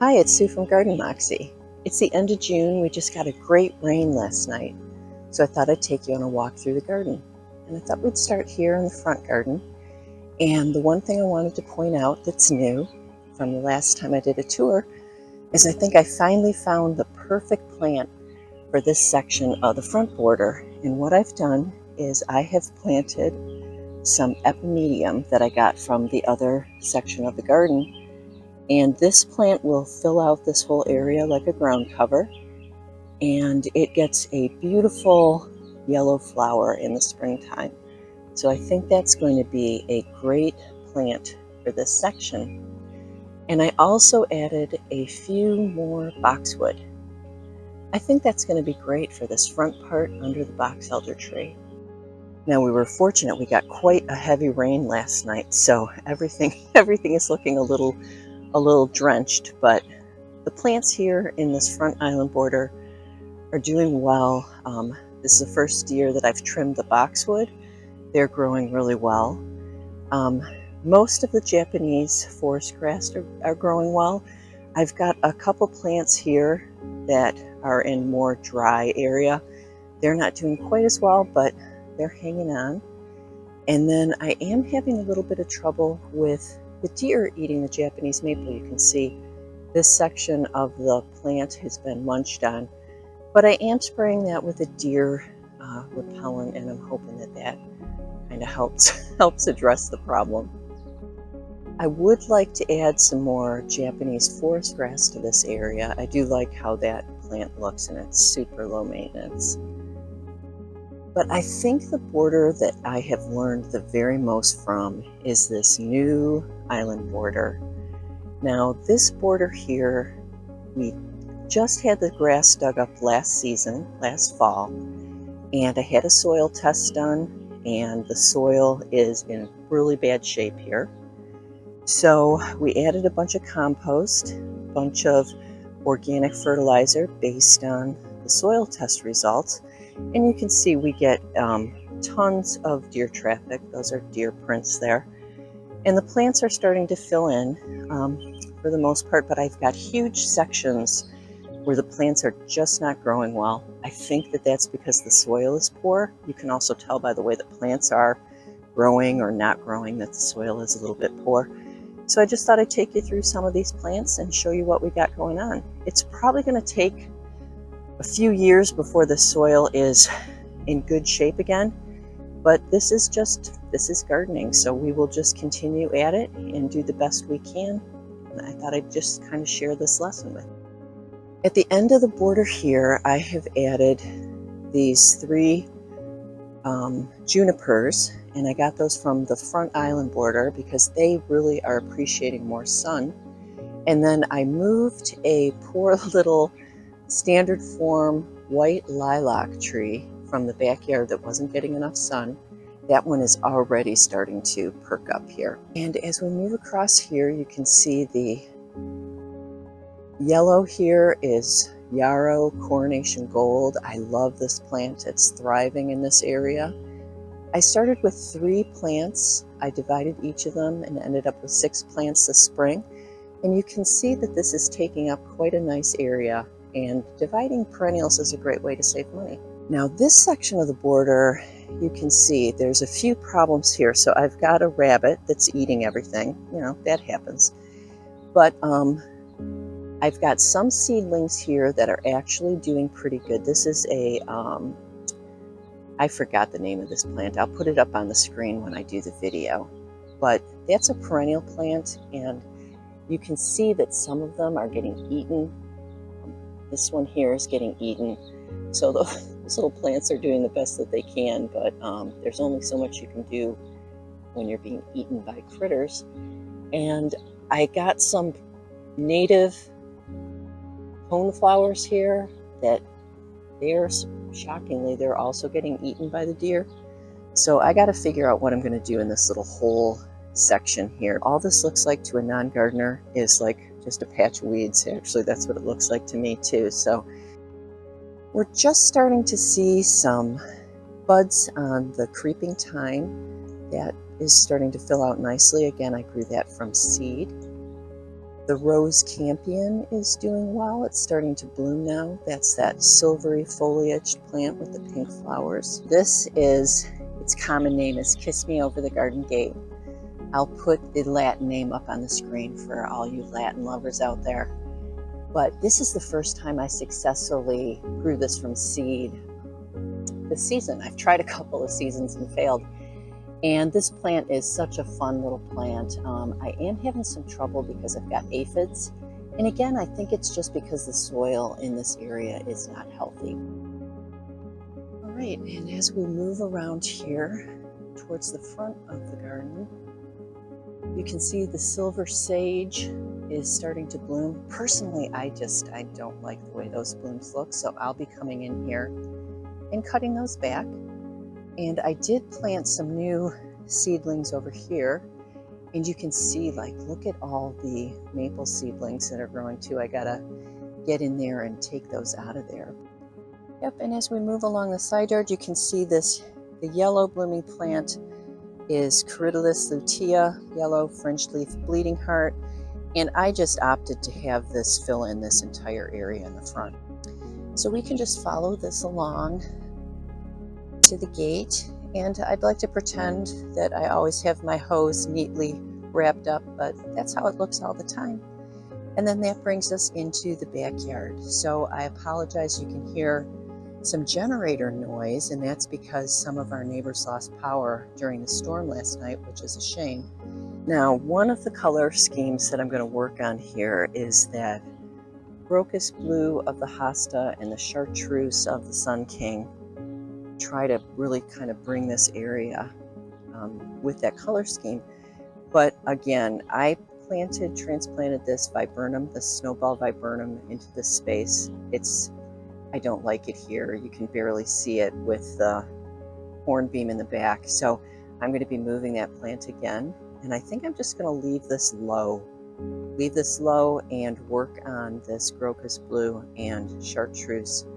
Hi, it's Sue from Garden Moxie. It's the end of June. We just got a great rain last night, so I thought I'd take you on a walk through the garden. And I thought we'd start here in the front garden. And the one thing I wanted to point out that's new from the last time I did a tour is I think I finally found the perfect plant for this section of the front border. And what I've done is I have planted some epimedium that I got from the other section of the garden. And this plant will fill out this whole area like a ground cover, and it gets a beautiful yellow flower in the springtime. So I think that's going to be a great plant for this section. And I also added a few more boxwood. I think that's going to be great for this front part under the box elder tree. Now we were fortunate, we got quite a heavy rain last night, so everything is looking a little drenched, but the plants here in this front island border are doing well. This is the first year that I've trimmed the boxwood. They're growing really well. Most of the Japanese forest grass are growing well. I've got a couple plants here that are in more dry area. They're not doing quite as well, but they're hanging on. And then I am having a little bit of trouble with the deer eating the Japanese maple. You can see this section of the plant has been munched on, but I am spraying that with a deer repellent, and I'm hoping that kind of helps address the problem. I would like to add some more Japanese forest grass to this area. I do like how that plant looks, and it's super low maintenance. But I think the border that I have learned the very most from is this new island border. Now, this border here, we just had the grass dug up last fall, and I had a soil test done, and the soil is in really bad shape here. So we added a bunch of compost, a bunch of organic fertilizer based on the soil test results. And you can see we get tons of deer traffic. Those are deer prints there. And the plants are starting to fill in for the most part, but I've got huge sections where the plants are just not growing well. I think that that's because the soil is poor. You can also tell by the way the plants are growing or not growing that the soil is a little bit poor. So I just thought I'd take you through some of these plants and show you what we got going on. It's probably going to take a few years before the soil is in good shape again, but this is gardening, so we will just continue at it and do the best we can. And I thought I'd just kind of share this lesson with you. At the end of the border here, I have added these 3 junipers, and I got those from the front island border because they really are appreciating more sun. And then I moved a poor little standard form white lilac tree from the backyard that wasn't getting enough sun. That one is already starting to perk up here. And as we move across here, you can see the yellow here is yarrow coronation gold. I love this plant. It's thriving in this area. I started with 3 plants. I divided each of them and ended up with 6 plants this spring. And you can see that this is taking up quite a nice area. And dividing perennials is a great way to save money. Now this section of the border, you can see there's a few problems here. So I've got a rabbit that's eating everything. You know, that happens. But I've got some seedlings here that are actually doing pretty good. This is a, I forgot the name of this plant. I'll put it up on the screen when I do the video. But that's a perennial plant, and you can see that some of them are getting eaten. This one here is getting eaten. So those little plants are doing the best that they can, but there's only so much you can do when you're being eaten by critters. And I got some native coneflowers here that shockingly, they're also getting eaten by the deer. So I got to figure out what I'm going to do in this little whole section here. All this looks like to a non-gardener is like just a patch of weeds. Actually, that's what it looks like to me too. So we're just starting to see some buds on the creeping thyme. That is starting to fill out nicely. Again, I grew that from seed. The rose campion is doing well. It's starting to bloom now. That's that silvery foliaged plant with the pink flowers. This is, its common name is Kiss Me Over the Garden Gate. I'll put the Latin name up on the screen for all you Latin lovers out there. But this is the first time I successfully grew this from seed this season. I've tried a couple of seasons and failed. And this plant is such a fun little plant. I am having some trouble because I've got aphids. And again, I think it's just because the soil in this area is not healthy. All right, and as we move around here towards the front of the garden, you can see the silver sage is starting to bloom. Personally, I don't like the way those blooms look, so I'll be coming in here and cutting those back. And I did plant some new seedlings over here, and you can see, like, look at all the maple seedlings that are growing too. I gotta get in there and take those out of there. Yep, and as we move along the side yard, you can see this, the yellow blooming plant is Corydalis lutea, yellow fringed leaf bleeding heart, and I just opted to have this fill in this entire area in the front. So we can just follow this along to the gate, and I'd like to pretend that I always have my hose neatly wrapped up, but that's how it looks all the time. And then that brings us into the backyard. So I apologize, you can hear some generator noise, and that's because some of our neighbors lost power during the storm last night, which is a shame. Now, one of the color schemes that I'm going to work on here is that crocus blue of the hosta and the chartreuse of the sun king. Try to really kind of bring this area with that color scheme. But again, I transplanted this viburnum, the snowball viburnum, into this space. I don't like it here. You can barely see it with the hornbeam in the back. So I'm going to be moving that plant again. And I think I'm just going to leave this low. Leave this low and work on this crocus blue and chartreuse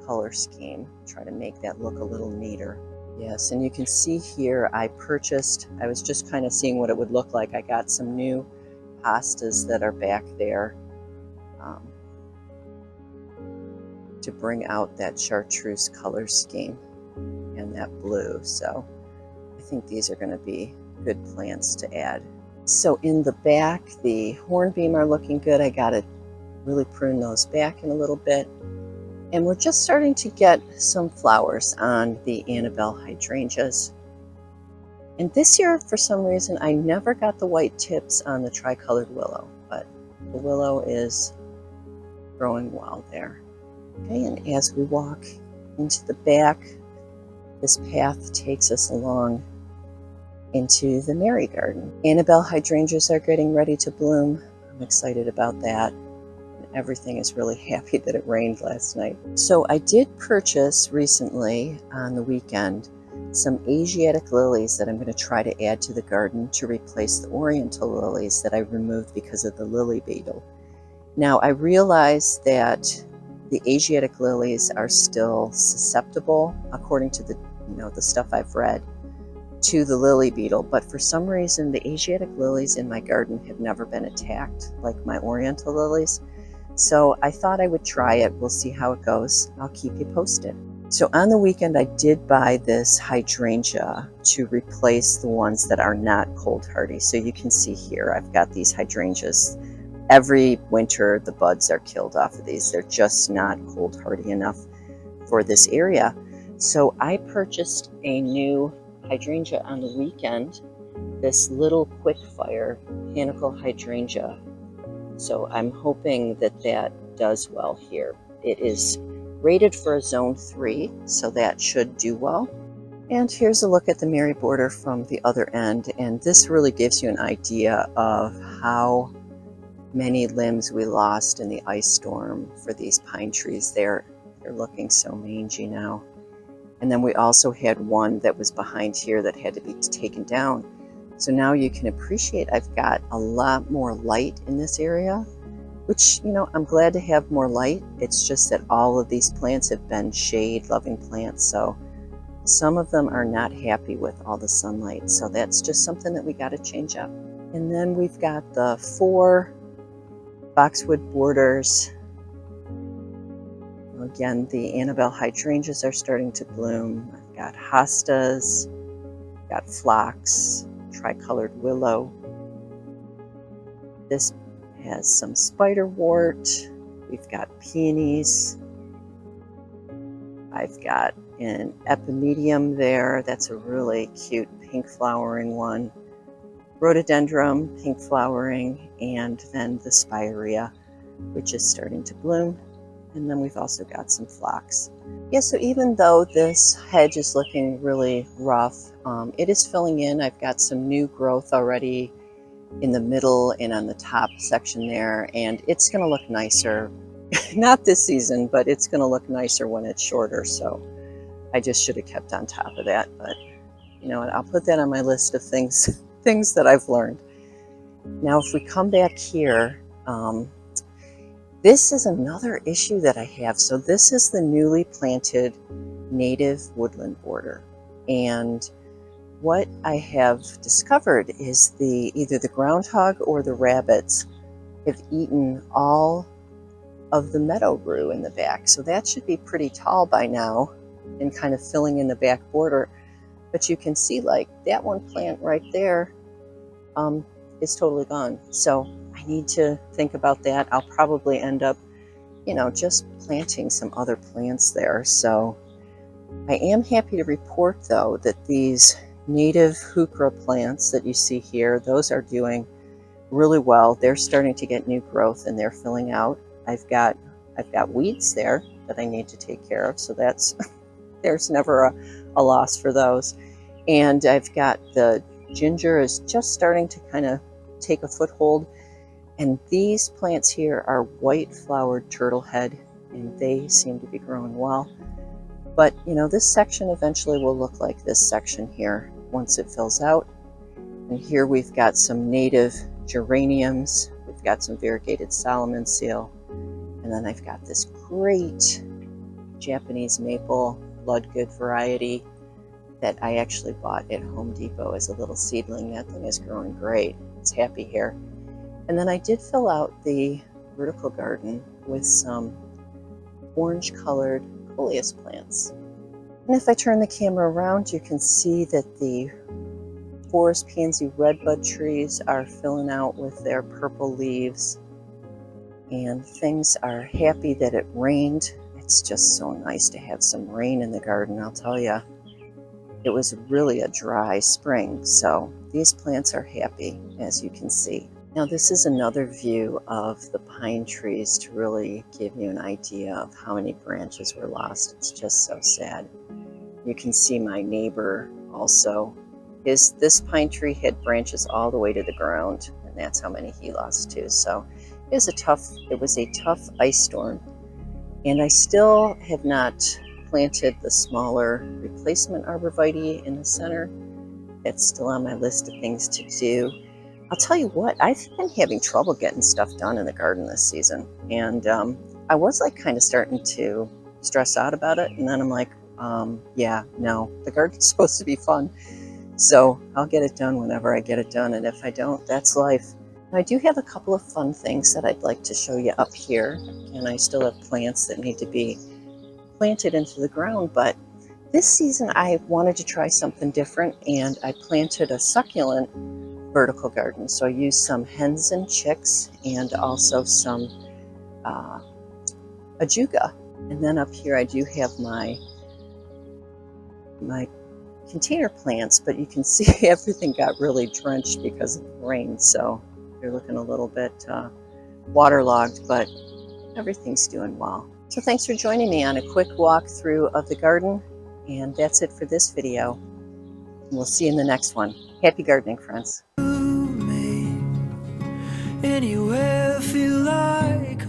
color scheme. Try to make that look a little neater. Yes, and you can see here I was just kind of seeing what it would look like. I got some new hostas that are back there to bring out that chartreuse color scheme and that blue. So I think these are going to be good plants to add. So in the back, the hornbeam are looking good. I got to really prune those back in a little bit. And we're just starting to get some flowers on the Annabelle hydrangeas. And this year, for some reason, I never got the white tips on the tricolored willow, but the willow is growing well there. Okay, and as we walk into the back, this path takes us along into the Mary garden. Annabelle hydrangeas are getting ready to bloom. I'm excited about that. Everything is really happy that it rained last night. So I did purchase recently on the weekend some Asiatic lilies that I'm going to try to add to the garden to replace the Oriental lilies that I removed because of the lily beetle. Now I realize that the Asiatic lilies are still susceptible, according to the stuff I've read, to the lily beetle, but for some reason the Asiatic lilies in my garden have never been attacked like my Oriental lilies. So I thought I would try it. We'll see how it goes. I'll keep you posted. So on the weekend, I did buy this hydrangea to replace the ones that are not cold hardy. So you can see here, I've got these hydrangeas. Every winter, the buds are killed off of these. They're just not cold hardy enough for this area. So I purchased a new hydrangea on the weekend, this little quick fire panicle hydrangea. So I'm hoping that that does well here. It is rated for a zone 3, so that should do well. And here's a look at the Mary border from the other end, and this really gives you an idea of how many limbs we lost in the ice storm for these pine trees. They're looking so mangy now. And then we also had one that was behind here that had to be taken down. So now you can appreciate I've got a lot more light in this area, which, I'm glad to have more light. It's just that all of these plants have been shade-loving plants, so some of them are not happy with all the sunlight. So that's just something that we got to change up. And then we've got the 4 boxwood borders. Again, the Annabelle hydrangeas are starting to bloom. I've got hostas, got phlox, tricolored willow. This has some spiderwort. We've got peonies. I've got an epimedium there. That's a really cute pink flowering one. Rhododendron, pink flowering, and then the spirea, which is starting to bloom. And then we've also got some phlox. Yeah, so even though this hedge is looking really rough, it is filling in. I've got some new growth already in the middle and on the top section there, and it's going to look nicer. Not this season, but it's going to look nicer when it's shorter. So I just should have kept on top of that, but you know what, I'll put that on my list of things that I've learned. Now, if we come back here, this is another issue that I have. So this is the newly planted native woodland border. And what I have discovered is either the groundhog or the rabbits have eaten all of the meadow rue in the back. So that should be pretty tall by now and kind of filling in the back border. But you can see like that one plant right there is totally gone. So I need to think about that. I'll probably end up, you know, just planting some other plants there. So I am happy to report though that these native heuchera plants that you see here, those are doing really well. They're starting to get new growth and they're filling out. I've got weeds there that I need to take care of. So that's, there's never a loss for those. And I've got the ginger is just starting to kind of take a foothold. And these plants here are white flowered turtlehead, and they seem to be growing well. But you know, this section eventually will look like this section here once it fills out. And here we've got some native geraniums. We've got some variegated Solomon seal. And then I've got this great Japanese maple bloodgood variety that I actually bought at Home Depot as a little seedling. That thing is growing great. It's happy here. And then I did fill out the vertical garden with some orange colored coleus plants. And if I turn the camera around, you can see that the forest pansy redbud trees are filling out with their purple leaves. And things are happy that it rained. It's just so nice to have some rain in the garden, I'll tell you. It was really a dry spring, so these plants are happy, as you can see. Now this is another view of the pine trees to really give you an idea of how many branches were lost. It's just so sad. You can see my neighbor also. This pine tree had branches all the way to the ground, and that's how many he lost too. So it was a tough ice storm. And I still have not planted the smaller replacement arborvitae in the center. It's still on my list of things to do. I'll tell you what, I've been having trouble getting stuff done in the garden this season. And I was like kind of starting to stress out about it. And then I'm like, yeah, no, the garden's supposed to be fun. So I'll get it done whenever I get it done. And if I don't, that's life. I do have a couple of fun things that I'd like to show you up here. And I still have plants that need to be planted into the ground, but this season I wanted to try something different, and I planted a succulent vertical garden. So I used some hens and chicks and also some ajuga. And then up here I do have my container plants, but you can see everything got really drenched because of the rain. So they're looking a little bit waterlogged, but everything's doing well. So thanks for joining me on a quick walkthrough of the garden. And that's it for this video. And we'll see you in the next one. Happy gardening, friends. Anywhere feel like